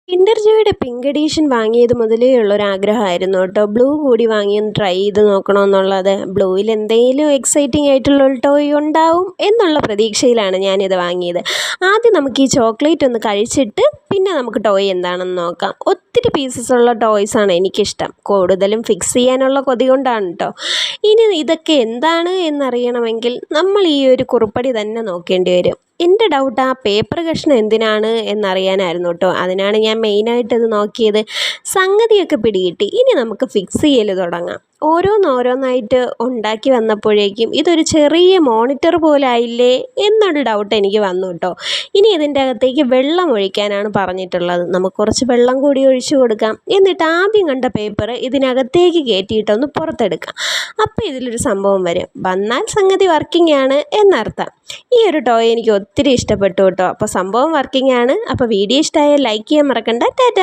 Kinder ജോയുടെ pink edition വാങ്ങിയത് മുതലേ ഉള്ളൊരാഗ്രഹമായിരുന്നു കേട്ടോ. ബ്ലൂ കൂടി വാങ്ങിയൊന്ന് ട്രൈ ചെയ്ത് നോക്കണമെന്നുള്ളത്. ബ്ലൂവിൽ എന്തെങ്കിലും എക്സൈറ്റിംഗ് ആയിട്ടുള്ള ഒരു ടോയ് ഉണ്ടാവും എന്നുള്ള പ്രതീക്ഷയിലാണ് ഞാനിത് വാങ്ങിയത്. ആദ്യം നമുക്ക് ഈ ചോക്ലേറ്റ് ഒന്ന് കഴിച്ചിട്ട് പിന്നെ നമുക്ക് ടോയ് എന്താണെന്ന് നോക്കാം. ഒത്തിരി പീസസ് ഉള്ള ടോയ്സാണ് എനിക്കിഷ്ടം. കൂടുതലും ഫിക്സ് ചെയ്യാനുള്ള കൊതി കൊണ്ടാണ് കേട്ടോ. ഇനി ഇതൊക്കെ എന്താണ് എന്നറിയണമെങ്കിൽ നമ്മൾ ഈ ഒരു കുറുപ്പടി തന്നെ നോക്കേണ്ടി വരും. എൻ്റെ ഡൗട്ട് ആ പേപ്പർ കഷ്ണം എന്തിനാണ് എന്നറിയാനായിരുന്നു കേട്ടോ. അതിനാണ് ഞാൻ മെയിനായിട്ടത് നോക്കിയത്. സംഗതിയൊക്കെ പിടികിട്ടി. ഇനി നമുക്ക് ഫിക്സ് ചെയ്യൽ തുടങ്ങാം. ഓരോന്നോരോന്നായിട്ട് ഉണ്ടാക്കി വന്നപ്പോഴേക്കും ഇതൊരു ചെറിയ മോണിറ്റർ പോലെ ആയില്ലേ എന്നൊരു ഡൗട്ട് എനിക്ക് വന്നു കേട്ടോ. ഇനി ഇതിൻ്റെ അകത്തേക്ക് വെള്ളം ഒഴിക്കാനാണ് പറഞ്ഞിട്ടുള്ളത്. നമുക്ക് കുറച്ച് വെള്ളം കൂടി ഒഴിച്ചു കൊടുക്കാം. എന്നിട്ട് ആദ്യം കണ്ട പേപ്പർ ഇതിനകത്തേക്ക് കയറ്റിയിട്ടൊന്ന് പുറത്തെടുക്കാം. അപ്പോൾ ഇതിലൊരു സംഭവം വന്നാൽ സംഗതി വർക്കിംഗ് ആണ് എന്നർത്ഥം. ഈ ഒരു ടോയ് എനിക്ക് ഒത്തിരി ഇഷ്ടപ്പെട്ടു കേട്ടോ. അപ്പോൾ സംഭവം വർക്കിംഗ് ആണ്. അപ്പോൾ വീഡിയോ ഇഷ്ടമായാൽ ലൈക്ക് ചെയ്യാൻ മറക്കണ്ട. ടാറ്റ.